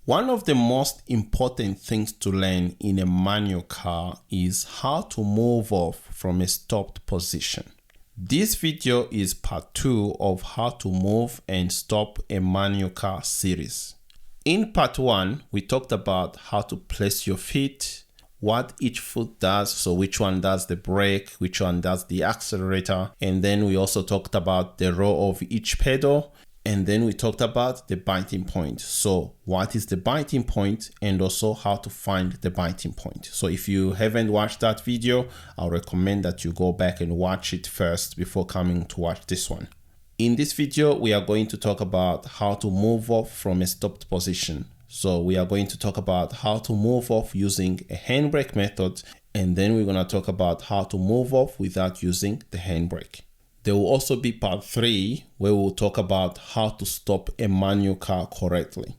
One of the most important things to learn in a manual car is how to move off from a stopped position. This video is part 2 of how to move and stop a manual car series. In part 1, we talked about how to place your feet, what each foot does, so which one does the brake, which one does the accelerator, and then we also talked about the role of each pedal. And then we talked about the biting point. So what is the biting point and also how to find the biting point. So if you haven't watched that video, I'll recommend that you go back and watch it first before coming to watch this one. In this video, we are going to talk about how to move off from a stopped position. So we are going to talk about how to move off using a handbrake method. And then we're going to talk about how to move off without using the handbrake. There will also be part 3 where we'll talk about how to stop a manual car correctly.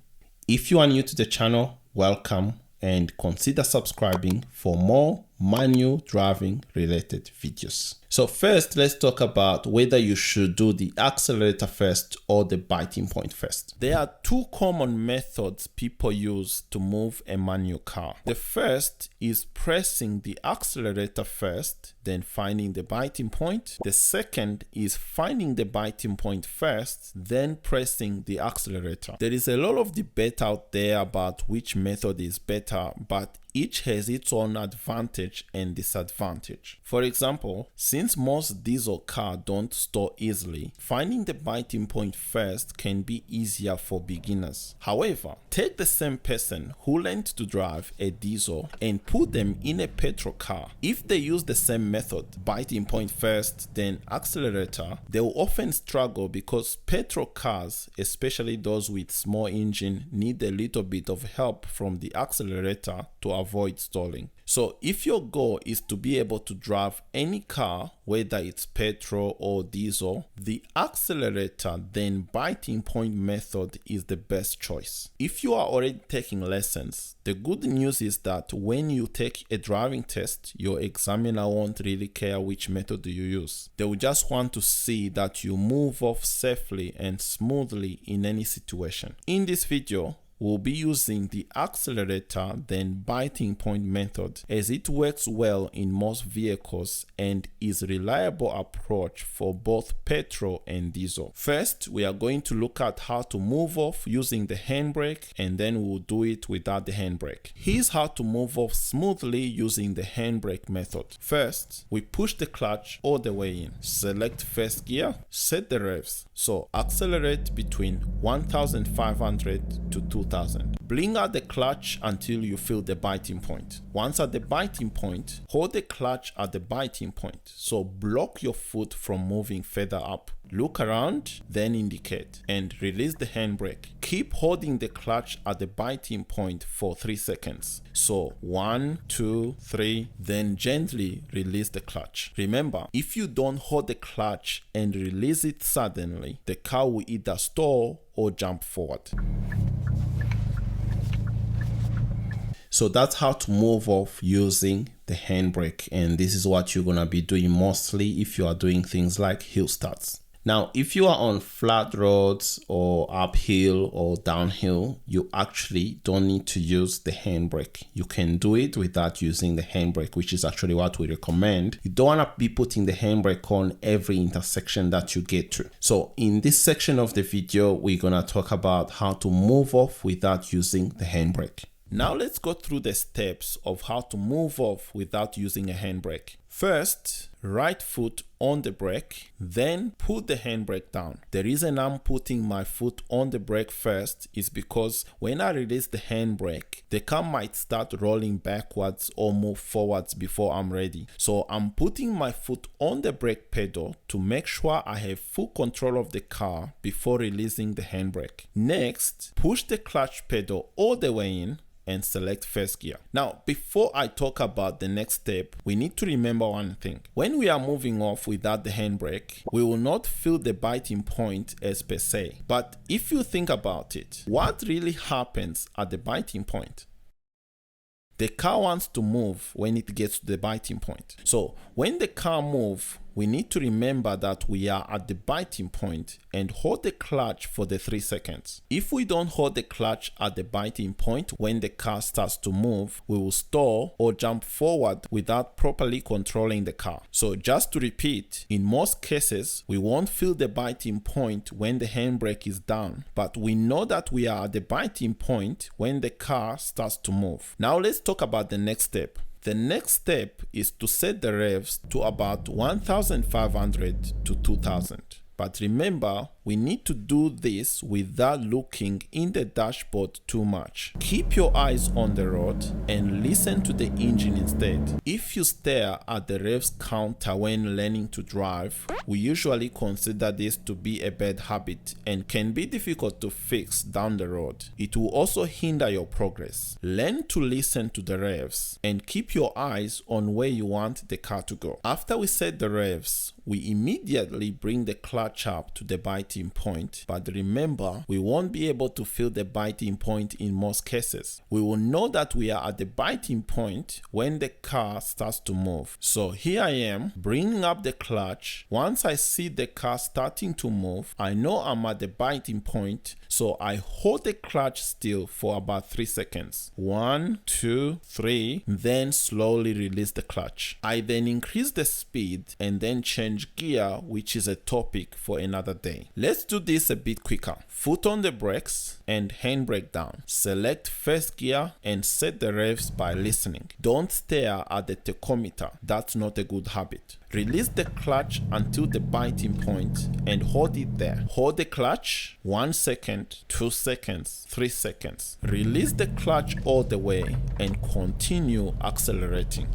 If you are new to the channel, welcome and consider subscribing for more manual driving related videos. So first, let's talk about whether you should do the accelerator first or the biting point first. There are two common methods people use to move a manual car. The first is pressing the accelerator first, then finding the biting point. The second is finding the biting point first, then pressing the accelerator. There is a lot of debate out there about which method is better, but each has its own advantage and disadvantage. For example, since most diesel cars don't store easily, finding the biting point first can be easier for beginners. However, take the same person who learned to drive a diesel and put them in a petrol car. If they use the same method, biting point first, then accelerator, they will often struggle because petrol cars, especially those with small engine, need a little bit of help from the accelerator to avoid stalling. So if your goal is to be able to drive any car, whether it's petrol or diesel, the accelerator then biting point method is the best choice. If you are already taking lessons, the good news is that when you take a driving test, your examiner won't really care which method you use. They will just want to see that you move off safely and smoothly in any situation. In this video, we'll be using the accelerator then biting point method as it works well in most vehicles and is a reliable approach for both petrol and diesel. First, we are going to look at how to move off using the handbrake, and then we'll do it without the handbrake. Here's how to move off smoothly using the handbrake method. First, we push the clutch all the way in, select first gear, set the revs. So accelerate between 1500 to 2000. Bring out the clutch until you feel the biting point. Once at the biting point, hold the clutch at the biting point. So block your foot from moving further up. Look around, then indicate and release the handbrake. Keep holding the clutch at the biting point for 3 seconds. So 1, 2, 3, then gently release the clutch. Remember, if you don't hold the clutch and release it suddenly, the car will either stall or jump forward. So that's how to move off using the handbrake, and this is what you're going to be doing mostly if you are doing things like hill starts. Now, if you are on flat roads or uphill or downhill, you actually don't need to use the handbrake. You can do it without using the handbrake, which is actually what we recommend. You don't want to be putting the handbrake on every intersection that you get to. So in this section of the video, we're going to talk about how to move off without using the handbrake. Now let's go through the steps of how to move off without using a handbrake. First, right foot on the brake, then put the handbrake down. The reason I'm putting my foot on the brake first is because when I release the handbrake, the car might start rolling backwards or move forwards before I'm ready. So I'm putting my foot on the brake pedal to make sure I have full control of the car before releasing the handbrake. Next, push the clutch pedal all the way in and select first gear. Now, before I talk about the next step, we need to remember one thing. When we are moving off without the handbrake, we will not feel the biting point as per se. But if you think about it, what really happens at the biting point? The car wants to move when it gets to the biting point. So when the car moves, we need to remember that we are at the biting point and hold the clutch for the 3 seconds. If we don't hold the clutch at the biting point when the car starts to move, we will stall or jump forward without properly controlling the car. So just to repeat, in most cases, we won't feel the biting point when the handbrake is down, but we know that we are at the biting point when the car starts to move. Now let's talk about the next step. The next step is to set the revs to about 1,500 to 2,000. But remember, we need to do this without looking in the dashboard too much. Keep your eyes on the road and listen to the engine instead. If you stare at the revs counter when learning to drive, we usually consider this to be a bad habit and can be difficult to fix down the road. It will also hinder your progress. Learn to listen to the revs and keep your eyes on where you want the car to go. After we set the revs, we immediately bring the clutch up to the biting point, but remember, we won't be able to feel the biting point in most cases. We will know that we are at the biting point when the car starts to move. So here I am, bringing up the clutch. Once I see the car starting to move, I know I'm at the biting point, so I hold the clutch still for about 3 seconds. 1, 2, 3, then slowly release the clutch. I then increase the speed and then change gear, which is a topic for another day. Let's do this a bit quicker. Foot on the brakes and handbrake down. Select first gear and set the revs by listening. Don't stare at the tachometer. That's not a good habit. Release the clutch until the biting point and hold it there. Hold the clutch 1 second, 2 seconds, 3 seconds. Release the clutch all the way and continue accelerating.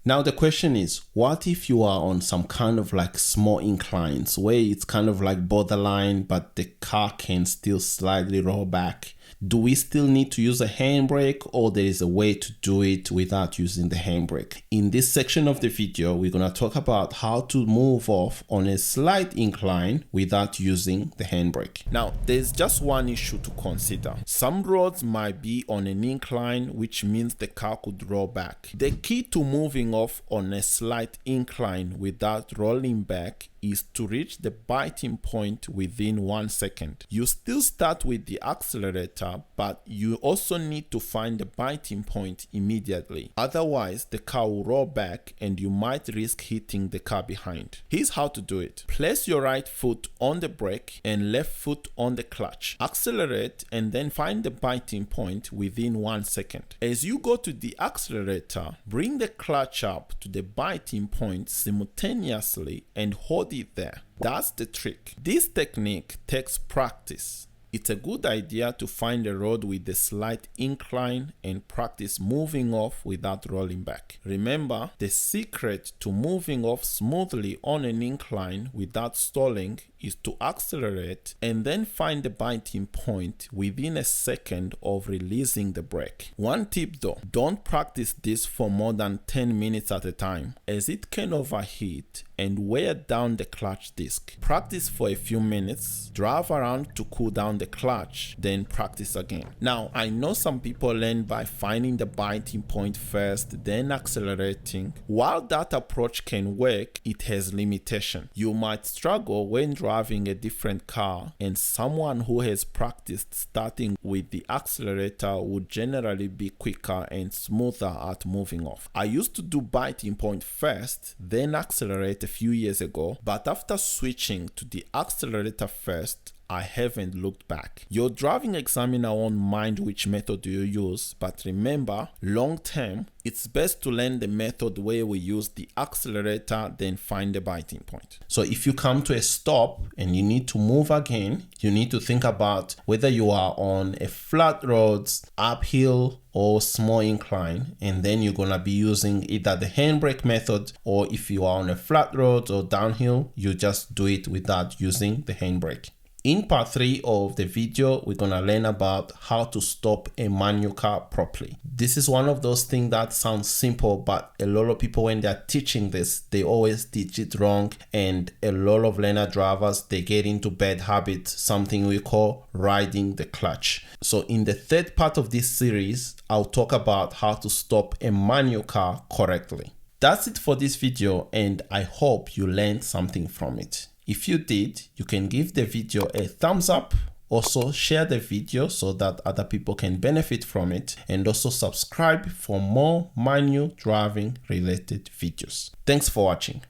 Now the question is, what if you are on some kind of like small inclines where it's kind of like borderline, but the car can still slightly roll back? Do we still need to use a handbrake, or there is a way to do it without using the handbrake? In this section of the video, we're going to talk about how to move off on a slight incline without using the handbrake. Now, there's just one issue to consider. Some roads might be on an incline, which means the car could roll back. The key to moving off on a slight incline without rolling back is to reach the biting point within 1 second. You still start with the accelerator, but you also need to find the biting point immediately. Otherwise, the car will roll back and you might risk hitting the car behind. Here's how to do it. Place your right foot on the brake and left foot on the clutch. Accelerate and then find the biting point within 1 second. As you go to the accelerator, bring the clutch up to the biting point simultaneously and hold it there. That's the trick. This technique takes practice. It's a good idea to find a road with a slight incline and practice moving off without rolling back. Remember, the secret to moving off smoothly on an incline without stalling is to accelerate and then find the biting point within a second of releasing the brake. One tip though, don't practice this for more than 10 minutes at a time, as it can overheat and wear down the clutch disc. Practice for a few minutes, drive around to cool down the clutch, then practice again. Now, I know some people learn by finding the biting point first, then accelerating. While that approach can work, it has limitation. You might struggle when driving a different car, and someone who has practiced starting with the accelerator would generally be quicker and smoother at moving off. I used to do biting point first, then accelerate a few years ago, but after switching to the accelerator first, I haven't looked back. Your driving examiner won't mind which method you use, but remember, long term, it's best to learn the method where we use the accelerator, then find the biting point. So if you come to a stop and you need to move again, you need to think about whether you are on a flat road, uphill, or small incline, and then you're gonna be using either the handbrake method, or if you are on a flat road or downhill, you just do it without using the handbrake. In part 3 of the video, we're gonna learn about how to stop a manual car properly. This is one of those things that sounds simple, but a lot of people, when they're teaching this, they always teach it wrong, and a lot of learner drivers, they get into bad habits, something we call riding the clutch. So in the third part of this series, I'll talk about how to stop a manual car correctly. That's it for this video, and I hope you learned something from it. If you did, you can give the video a thumbs up. Also share the video so that other people can benefit from it, and also subscribe for more manual driving related videos. Thanks for watching.